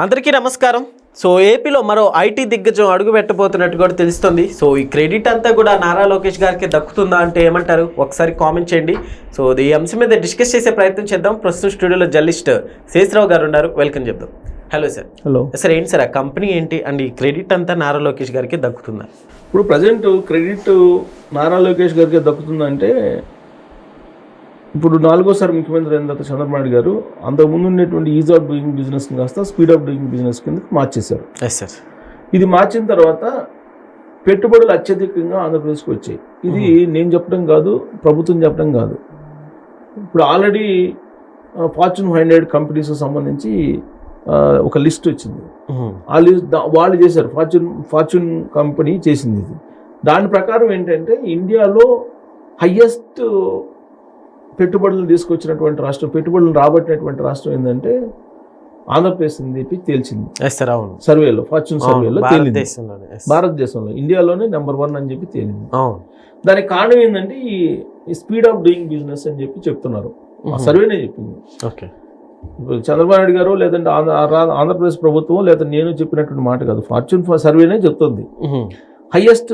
అందరికీ నమస్కారం. సో ఏపీలో మరో ఐటీ దిగ్గజం అడుగు పెట్టబోతున్నట్టు కూడా తెలుస్తుంది. సో ఈ క్రెడిట్ అంతా కూడా నారా లోకేష్ గారికి దక్కుతుందా అంటే ఏమంటారు? ఒకసారి కామెంట్ చేయండి. సో ఈ అంశం మీద డిస్కస్ చేసే ప్రయత్నం చేద్దాం. ప్రస్తుతం స్టూడియోలో జర్నలిస్ట్ శేషరావు గారు ఉన్నారు. వెల్కమ్ చెప్దాం. Hello sir. Hello sir. ఏంటి సార్ ఆ కంపెనీ ఏంటి అండ్ ఈ క్రెడిట్ అంతా నారా లోకేష్ గారికి దక్కుతుందా? ఇప్పుడు ప్రజెంట్ క్రెడిట్ నారా లోకేష్ గారికి దక్కుతుందంటే, ఇప్పుడు 4వసారి ముఖ్యమంత్రి అయిన తర్వాత చంద్రబాబు నాయుడు గారు అంతకుముందు ఉండేటువంటి ఈజ్ ఆఫ్ డూయింగ్ బిజినెస్ కాస్త స్పీడ్ ఆఫ్ డూయింగ్ బిజినెస్ కింద మార్చేశారు. Yes sir. ఇది మార్చిన తర్వాత పెట్టుబడులు అత్యధికంగా ఆంధ్రప్రదేశ్కి వచ్చాయి. ఇది నేను చెప్పడం కాదు, ప్రభుత్వం చెప్పడం కాదు. ఇప్పుడు ఆల్రెడీ ఫార్చ్యూన్ 500 కంపెనీస్ సంబంధించి ఒక లిస్ట్ వచ్చింది. ఆ లిస్ట్ వాళ్ళు చేశారు, ఫార్చ్యూన్ కంపెనీ చేసింది. ఇది దాని ప్రకారం ఏంటంటే ఇండియాలో హయ్యెస్ట్ పెట్టుబడులు తీసుకొచ్చినటువంటి రాష్ట్రం, పెట్టుబడులు రాబట్టినటువంటి రాష్ట్రం ఏంటంటే ఆంధ్రప్రదేశ్ అని చెప్పి తేల్చింది సర్వేలో, ఫార్చ్యూన్ సర్వేలో తేలింది. భారతదేశంలో ఇండియాలోనే నెంబర్ 1 అని చెప్పి తేలింది. దానికి కారణం ఏంటంటే ఈ స్పీడ్ ఆఫ్ డూయింగ్ బిజినెస్ అని చెప్పి చెప్తున్నారు. ఆ సర్వేనే చెప్పింది. ఇప్పుడు చంద్రబాబు నాయుడు గారు లేదంటే ఆంధ్రప్రదేశ్ ప్రభుత్వం లేదా నేను చెప్పినటువంటి మాట కాదు, ఫార్చ్యూన్ సర్వేనే చెప్తుంది. హయ్యెస్ట్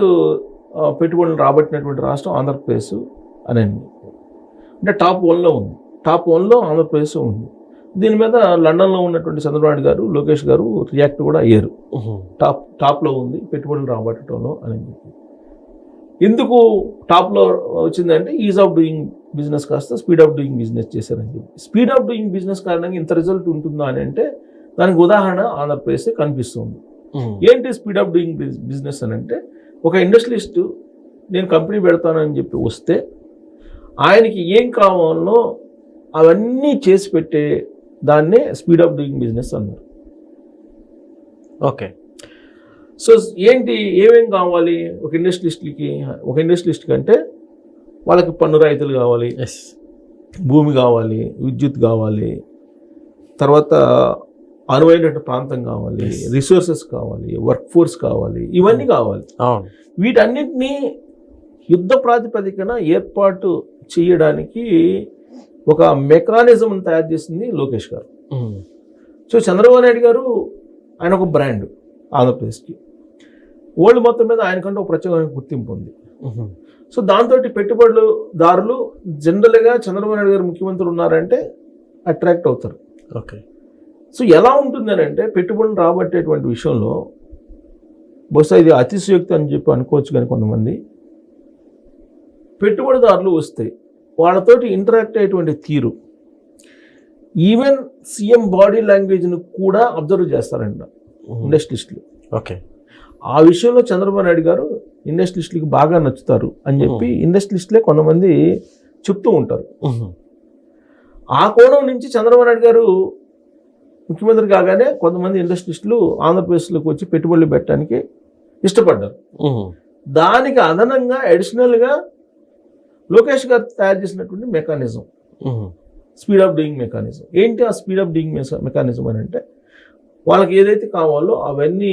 పెట్టుబడులు రాబట్టినటువంటి రాష్ట్రం ఆంధ్రప్రదేశ్ అని, అంటే టాప్ 1లో ఉంది. టాప్ 1లో ఆంధ్రప్రదేశ్ ఉంది. దీని మీద లండన్లో ఉన్నటువంటి చంద్రబాబు నాయుడు గారు, లోకేష్ గారు రియాక్ట్ కూడా అయ్యారు. టాప్లో ఉంది పెట్టుబడులు రాబట్టడంలో అని చెప్పి. ఎందుకు టాప్లో వచ్చిందంటే ఈజ్ ఆఫ్ డూయింగ్ బిజినెస్ కాస్త స్పీడ్ ఆఫ్ డూయింగ్ బిజినెస్ చేశారని చెప్పి. స్పీడ్ ఆఫ్ డూయింగ్ బిజినెస్ కారణంగా ఇంత రిజల్ట్ ఉంటుందా అని అంటే దానికి ఉదాహరణ ఆంధ్రప్రదేశ్ కనిపిస్తుంది. ఏంటి స్పీడ్ ఆఫ్ డూయింగ్ బిజినెస్ అని అంటే, ఒక ఇండస్ట్రియలిస్ట్ నేను కంపెనీ పెడతానని చెప్పి వస్తే ఆయనకి ఏం కావాలో అవన్నీ చేసి పెట్టే దాన్నే స్పీడ్ ఆఫ్ డూయింగ్ బిజినెస్ అన్నారు. ఓకే. సో ఏంటి, ఏమేం కావాలి ఒక ఇండస్ట్రియలిస్ట్కి అంటే వాళ్ళకి పన్ను రాయితీలు కావాలి, భూమి కావాలి, విద్యుత్ కావాలి, తర్వాత అనువైన ప్రాంతం కావాలి, రిసోర్సెస్ కావాలి, వర్క్ ఫోర్స్ కావాలి, ఇవన్నీ కావాలి. వీటన్నిటినీ యుద్ధ ప్రాతిపదికన ఏర్పాటు చేయడానికి ఒక మెకానిజం తయారు చేసింది లోకేష్ గారు. సో చంద్రబాబు నాయుడు గారు ఆయన ఒక బ్రాండ్ ఆంధ్రప్రదేశ్కి, వరల్డ్ మొత్తం మీద ఆయనకంటే ఒక ప్రత్యేకమైన గుర్తింపు ఉంది. సో దాంతో పెట్టుబడుదారులు జనరల్గా చంద్రబాబు నాయుడు గారు ముఖ్యమంత్రి ఉన్నారంటే అట్రాక్ట్ అవుతారు. ఓకే. సో ఎలా ఉంటుంది అని అంటే, పెట్టుబడులు రాబట్టేటువంటి విషయంలో బహుశా ఇది అతిశయోక్తి అని చెప్పి అనుకోవచ్చు, కానీ కొంతమంది పెట్టుబడిదారులు వస్తే వాళ్ళతోటి ఇంటరాక్ట్ అయ్యేటువంటి తీరు, ఈవెన్ సీఎం బాడీ లాంగ్వేజ్ను కూడా అబ్జర్వ్ చేస్తారంట ఇండస్ట్రియలిస్టులు. ఓకే. ఆ విషయంలో చంద్రబాబు నాయుడు గారు ఇండస్ట్రియలిస్టులకి బాగా నచ్చుతారు అని చెప్పి ఇండస్ట్రియలిస్టులే కొంతమంది చెప్తూ ఉంటారు. ఆ కోణం నుంచి చంద్రబాబు నాయుడు గారు ముఖ్యమంత్రి కాగానే కొంతమంది ఇండస్ట్రియలిస్టులు ఆంధ్రప్రదేశ్లోకి వచ్చి పెట్టుబడులు పెట్టడానికి ఇష్టపడ్డారు. దానికి అదనంగా అడిషనల్గా లోకేష్ గారు తయారు చేసినటువంటి mechanism speed of doing mechanism. ఏంటి ఆ స్పీడ్ ఆఫ్ డూయింగ్ మెకానిజం అని అంటే, వాళ్ళకి ఏదైతే కావాలో అవన్నీ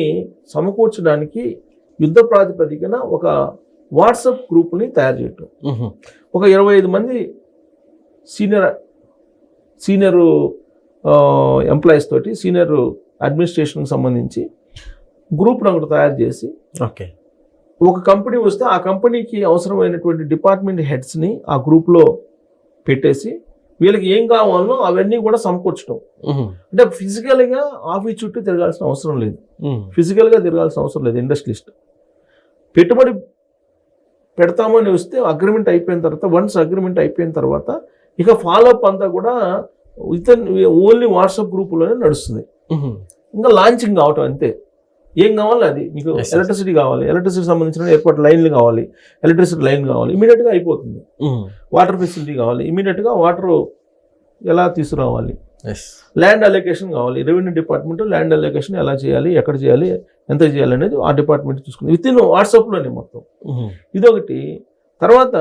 సమకూర్చడానికి యుద్ధ ప్రాతిపదికన ఒక వాట్సాప్ గ్రూప్ని తయారు చేయటం. ఒక 25 మంది సీనియర్ ఎంప్లాయీస్ తోటి, సీనియర్ అడ్మినిస్ట్రేషన్కి సంబంధించి గ్రూప్ను ఒకటి తయారు చేసి, ఓకే, ఒక కంపెనీ వస్తే ఆ కంపెనీకి అవసరమైనటువంటి డిపార్ట్మెంట్ హెడ్స్ని ఆ గ్రూప్లో పెట్టేసి వీళ్ళకి ఏం కావాలో అవన్నీ కూడా సమకూర్చడం. అంటే ఫిజికల్గా ఆఫీస్ చుట్టూ తిరగాల్సిన అవసరం లేదు, ఇండస్ట్రియలిస్ట్ పెట్టుబడి పెడతామని వస్తే అగ్రిమెంట్ అయిపోయిన తర్వాత, వన్స్ అగ్రిమెంట్ అయిపోయిన తర్వాత ఇక ఫాలోఅప్ అంతా కూడా ఓన్లీ వాట్సాప్ గ్రూపులోనే నడుస్తుంది. ఇంకా లాంచింగ్ కావటం అంతే. ఏం కావాలి అది, మీకు ఎలక్ట్రిసిటీ కావాలి, ఎలక్ట్రిసిటీ సంబంధించిన ఎయిర్పోర్ట్ లైన్లు కావాలి, ఎలక్ట్రిసిటీ లైన్ కావాలి, ఇమీడియట్గా అయిపోతుంది. వాటర్ ఫెసిలిటీ కావాలి, ఇమీడియట్గా వాటర్ ఎలా తీసుకురావాలి, ల్యాండ్ అలొకేషన్ కావాలి, రెవెన్యూ డిపార్ట్మెంట్ ల్యాండ్ అలొకేషన్ ఎలా చేయాలి, ఎక్కడ చేయాలి, ఎంత చేయాలి అనేది ఆ డిపార్ట్మెంట్ చూసుకుంది విత్ ఇన్ వాట్సాప్లోనే మొత్తం. ఇదొకటి. తర్వాత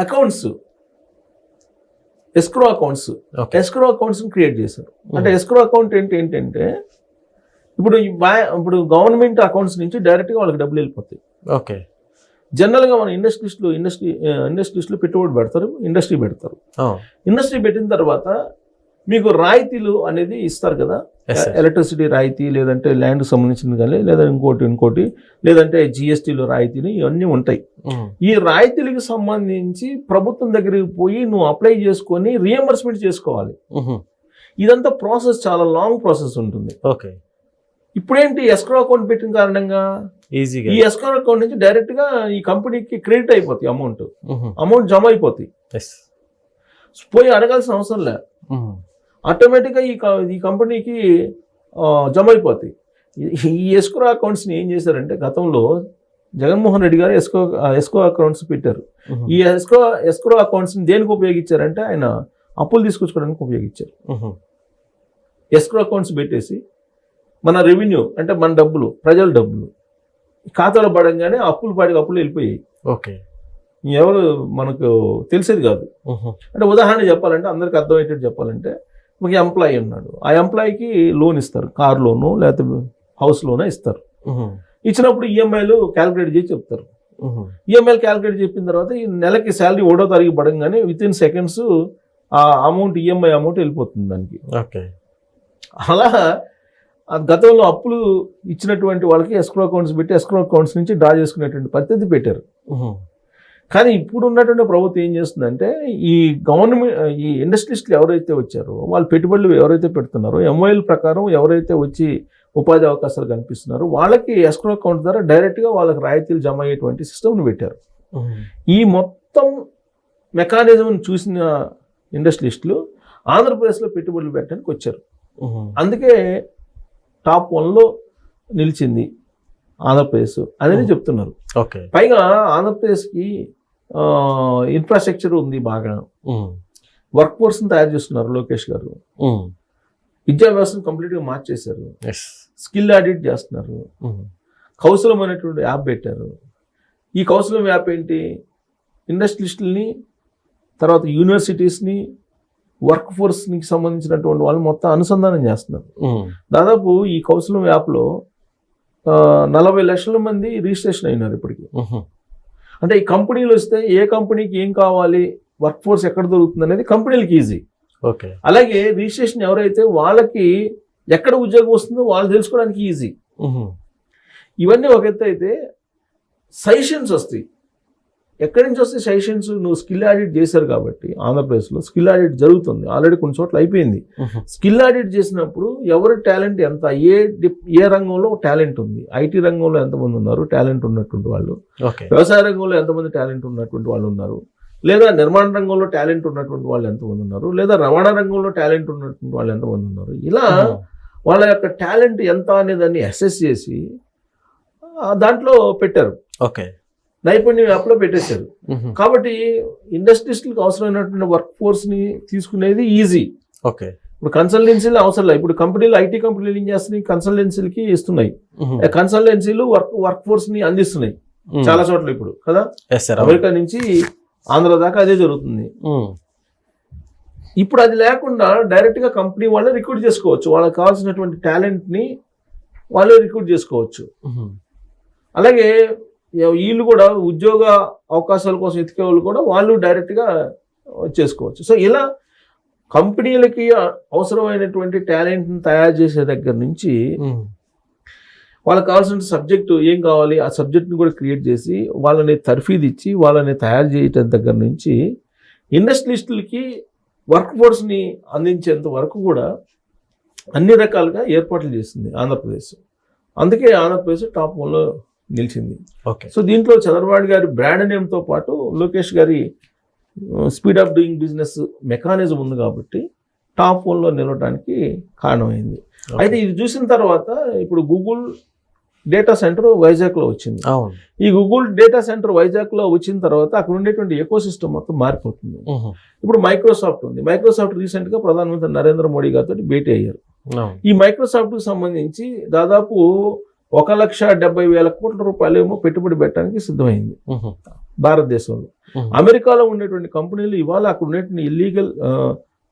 అకౌంట్స్, ఎస్క్రో అకౌంట్స్ని క్రియేట్ చేశారు. అంటే ఎస్క్రో అకౌంట్ ఏంటంటే, ఇప్పుడు గవర్నమెంట్ అకౌంట్స్ నుంచి డైరెక్ట్గా వాళ్ళకి డబ్బులు వెళ్ళిపోతాయి. ఓకే. జనరల్గా మన ఇండస్ట్రీస్లో పెట్టుబడి పెడతారు, ఇండస్ట్రీ పెట్టిన తర్వాత మీకు రాయితీలు అనేది ఇస్తారు కదా, ఎలక్ట్రిసిటీ రాయితీ, లేదంటే ల్యాండ్కి సంబంధించింది కానీ, లేదా ఇంకోటి లేదంటే జిఎస్టీలో రాయితీలు ఇవన్నీ ఉంటాయి. ఈ రాయితీలకు సంబంధించి ప్రభుత్వం దగ్గరికి పోయి నువ్వు అప్లై చేసుకొని రియంబర్స్మెంట్ చేసుకోవాలి. ఇదంతా ప్రాసెస్ చాలా లాంగ్ ప్రాసెస్ ఉంటుంది. ఓకే. ఇప్పుడేంటి ఎస్క్రో అకౌంట్ పెట్టిన కారణంగా ఈజీగా ఈ ఎస్క్రో అకౌంట్ నుంచి డైరెక్ట్ గా ఈ కంపెనీకి క్రెడిట్ అయిపోతాయి, అమౌంట్ జమ అయిపోతాయి, పోయి అడగాల్సిన అవసరం లే, ఆటోమేటిక్గా ఈ కంపెనీకి జమ అయిపోతాయి. ఈ ఎస్క్రో అకౌంట్స్ని ఏం చేశారంటే గతంలో జగన్మోహన్ రెడ్డి గారు ఎస్క్రో అకౌంట్స్ పెట్టారు. ఈ ఎస్క్రో అకౌంట్స్ని దేనికి ఉపయోగించారంటే ఆయన అప్పులు తీసుకొచ్చుకోవడానికి ఉపయోగించారు. ఎస్క్రో అకౌంట్స్ పెట్టేసి మన రెవెన్యూ అంటే మన డబ్బులు, ప్రజల డబ్బులు ఖాతాలో పడంగానే అప్పులు వెళ్ళిపోయాయి. ఓకే. ఎవరు మనకు తెలిసేది కాదు. అంటే ఉదాహరణ చెప్పాలంటే అందరికి అర్థమయ్యేటట్టు చెప్పాలంటే ఒక ఎంప్లాయీ ఉన్నాడు, ఆ ఎంప్లాయీకి లోన్ ఇస్తారు, కార్ లోను లేకపోతే హౌస్ లోనే ఇస్తారు. ఇచ్చినప్పుడు ఈఎంఐలు క్యాలిక్యులేట్ చేసి చెప్తారు. ఈఎంఐలు క్యాలిక్యులేట్ చెప్పిన తర్వాత ఈ నెలకి శాలరీ 1వ తారీఖు పడంగానే వితిన్ సెకండ్స్ ఆ అమౌంట్ ఈఎంఐ అమౌంట్ వెళ్ళిపోతుంది దానికి. ఓకే. అలా గతంలో అప్పులు ఇచ్చినటువంటి వాళ్ళకి ఎస్క్రో అకౌంట్స్ పెట్టి ఎస్క్రో అకౌంట్స్ నుంచి డ్రా చేసుకునేటువంటి పద్ధతి పెట్టారు. కానీ ఇప్పుడు ఉన్నటువంటి ప్రభుత్వం ఏం చేస్తుందంటే ఈ గవర్నమెంట్ ఈ ఇండస్ట్రియలిస్టులు ఎవరైతే వచ్చారో వాళ్ళు పెట్టుబడులు ఎవరైతే పెడుతున్నారో ఎంఓఎల్ ప్రకారం ఎవరైతే వచ్చి ఉపాధి అవకాశాలు కనిపిస్తున్నారో వాళ్ళకి ఎస్క్రో అకౌంట్ ద్వారా డైరెక్ట్గా వాళ్ళకి రాయితీలు జమ అయ్యేటువంటి సిస్టమ్ని పెట్టారు. ఈ మొత్తం మెకానిజంని చూసిన ఇండస్ట్రియలిస్టులు ఆంధ్రప్రదేశ్లో పెట్టుబడులు పెట్టడానికి వచ్చారు. అందుకే టాప్ 1లో నిలిచింది ఆంధ్రప్రదేశ్ అనేది చెప్తున్నారు. ఓకే. పైగా ఆంధ్రప్రదేశ్కి ఇన్ఫ్రాస్ట్రక్చర్ ఉంది, బాగా వర్క్ ఫోర్స్ని తయారు చేస్తున్నారు లోకేష్ గారు. విద్యా వ్యవస్థను కంప్లీట్గా మార్చేశారు, స్కిల్ ఆడిట్ చేస్తున్నారు, కౌశలం అనేటువంటి యాప్ పెట్టారు. ఈ కౌశలం యాప్ ఏంటి, ఇండస్ట్రియలిస్టులని తర్వాత యూనివర్సిటీస్ని వర్క్ ఫోర్స్కి సంబంధించినటువంటి వాళ్ళు మొత్తం అనుసంధానం చేస్తున్నారు. దాదాపు ఈ కౌశలం యాప్లో 40 లక్షల మంది రిజిస్ట్రేషన్ అయినారు ఇప్పటికి. అంటే ఈ కంపెనీలు వస్తే ఏ కంపెనీకి ఏం కావాలి, వర్క్ ఫోర్స్ ఎక్కడ దొరుకుతుంది అనేది కంపెనీలకి ఈజీ. ఓకే. అలాగే రిజిస్ట్రేషన్ ఎవరైతే వాళ్ళకి ఎక్కడ ఉద్యోగం వస్తుందో వాళ్ళు తెలుసుకోవడానికి ఈజీ. ఇవన్నీ ఒక ఎత్తు అయితే సజెషన్స్ వస్తాయి. ఎక్కడి నుంచి వస్తే సజెషన్స్, నువ్వు స్కిల్ ఆడిట్ చేశారు కాబట్టి ఆంధ్రప్రదేశ్లో స్కిల్ ఆడిట్ జరుగుతుంది, ఆల్రెడీ కొన్ని చోట్ల అయిపోయింది. స్కిల్ ఆడిట్ చేసినప్పుడు ఎవరి టాలెంట్ ఎంత, ఏ రంగంలో టాలెంట్ ఉంది, ఐటీ రంగంలో ఎంతమంది ఉన్నారు టాలెంట్ ఉన్నటువంటి వాళ్ళు, వ్యవసాయ రంగంలో ఎంతమంది టాలెంట్ ఉన్నటువంటి వాళ్ళు ఉన్నారు, లేదా నిర్మాణ రంగంలో టాలెంట్ ఉన్నటువంటి వాళ్ళు ఎంతమంది ఉన్నారు, లేదా రవాణా రంగంలో టాలెంట్ ఉన్నటువంటి వాళ్ళు ఎంతమంది ఉన్నారు, ఇలా వాళ్ళ యొక్క టాలెంట్ ఎంత అనే దాన్ని అసెస్ చేసి దాంట్లో పెట్టారు. ఓకే. నైపుణ్యం యాప్లో పెట్టేశారు. కాబట్టి ఇండస్ట్రియలిస్టులకు అవసరమైనటువంటి వర్క్ ఫోర్స్ని తీసుకునేది ఈజీ. ఓకే. ఇప్పుడు కన్సల్టెన్సీలు అవసరం లేదు. ఇప్పుడు కంపెనీలు, ఐటీ కంపెనీలు ఏం చేస్తున్నాయి, కన్సల్టెన్సీలకి ఇస్తున్నాయి. కన్సల్టెన్సీలు వర్క్ ఫోర్స్ని అందిస్తున్నాయి చాలా చోట్ల ఇప్పుడు కదా. అమెరికా నుంచి ఆంధ్ర దాకా అదే జరుగుతుంది. ఇప్పుడు అది లేకుండా డైరెక్ట్గా కంపెనీ వాళ్ళే రిక్రూట్ చేసుకోవచ్చు, వాళ్ళకి కావాల్సినటువంటి టాలెంట్ని వాళ్ళే రిక్రూట్ చేసుకోవచ్చు. అలాగే వీళ్ళు కూడా ఉద్యోగ అవకాశాల కోసం ఎతికే వాళ్ళు కూడా వాళ్ళు డైరెక్ట్గా చేసుకోవచ్చు. సో ఇలా కంపెనీలకి అవసరమైనటువంటి టాలెంట్ని తయారు చేసే దగ్గర నుంచి వాళ్ళకి కావాల్సిన సబ్జెక్టు ఏం కావాలి ఆ సబ్జెక్ట్ని కూడా క్రియేట్ చేసి వాళ్ళని తర్ఫీదు ఇచ్చి వాళ్ళని తయారు చేయటం దగ్గర నుంచి ఇండస్ట్రియలిస్టులకి వర్క్ ఫోర్స్ని అందించేంత వరకు కూడా అన్ని రకాలుగా ఏర్పాట్లు చేసింది ఆంధ్రప్రదేశ్. అందుకే ఆంధ్రప్రదేశ్ టాప్ 1లో నిలిచింది. ఓకే. సో దీంట్లో చంద్రబాబు గారి బ్రాండ్ నేమ్తో పాటు లోకేష్ గారి speed of doing business mechanism ఉంది కాబట్టి టాప్ 1లో నిలవడానికి కారణమైంది. అయితే ఇది చూసిన తర్వాత ఇప్పుడు గూగుల్ డేటా సెంటర్ వైజాగ్లో వచ్చింది. ఈ గూగుల్ డేటా సెంటర్ వైజాగ్లో వచ్చిన తర్వాత అక్కడ ఉండేటువంటి ఎకో సిస్టమ్ మొత్తం మారిపోతుంది. ఇప్పుడు మైక్రోసాఫ్ట్ ఉంది. మైక్రోసాఫ్ట్ రీసెంట్గా ప్రధానమంత్రి నరేంద్ర మోడీ గారితో భేటీ అయ్యారు. ఈ మైక్రోసాఫ్ట్కి సంబంధించి దాదాపు 1,70,000 కోట్ల రూపాయలేమో పెట్టుబడి పెట్టడానికి సిద్ధమైంది భారతదేశంలో. అమెరికాలో ఉండేటువంటి కంపెనీలు ఇవాళ అక్కడ ఉండేటువంటి ఇల్లీగల్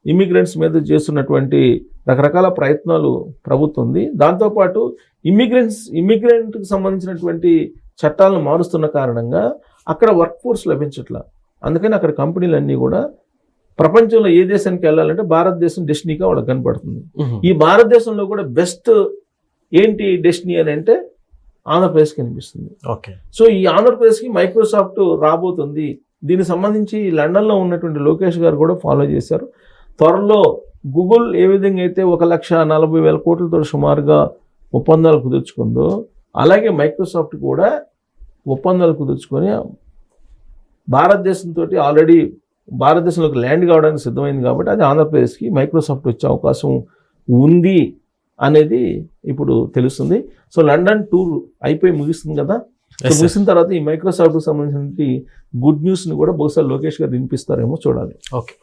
ఇమిగ్రెంట్స్ మీద చేస్తున్నటువంటి రకరకాల ప్రయత్నాలు ప్రభుత్వం ఉంది. దాంతోపాటు ఇమిగ్రెంట్కి సంబంధించినటువంటి చట్టాలను మారుస్తున్న కారణంగా అక్కడ వర్క్ ఫోర్స్ లభించట్లా. అందుకని అక్కడ కంపెనీలన్నీ కూడా ప్రపంచంలో ఏ దేశానికి వెళ్ళాలంటే భారతదేశం డెస్టినీగా వాళ్ళకి కనపడుతుంది. ఈ భారతదేశంలో కూడా బెస్ట్ ఏంటి డెస్టినీ అని అంటే ఆంధ్రప్రదేశ్ కనిపిస్తుంది. ఓకే. సో ఈ ఆంధ్రప్రదేశ్కి మైక్రోసాఫ్ట్ రాబోతుంది. దీనికి సంబంధించి లండన్లో ఉన్నటువంటి లోకేష్ గారు కూడా ఫాలో చేశారు. త్వరలో గూగుల్ ఏ విధంగా అయితే 1,40,000 కోట్లతో సుమారుగా ఒప్పందాలు కుదుర్చుకుందో, అలాగే మైక్రోసాఫ్ట్ కూడా ఒప్పందాలు కుదుర్చుకొని భారతదేశంతో ఆల్రెడీ భారతదేశంలోకి ల్యాండ్ కావడానికి సిద్ధమైంది. కాబట్టి అది ఆంధ్రప్రదేశ్కి మైక్రోసాఫ్ట్ వచ్చే అవకాశం ఉంది అనేది ఇప్పుడు తెలుస్తుంది. సో లండన్ టూర్ అయిపోయి ముగిస్తుంది కదా. సో ముగిసిన తర్వాత ఈ మైక్రోసాఫ్ట్కి సంబంధించిన గుడ్ న్యూస్ని కూడా బహుశా లోకేష్ గారు వినిపిస్తారేమో చూడాలి. ఓకే.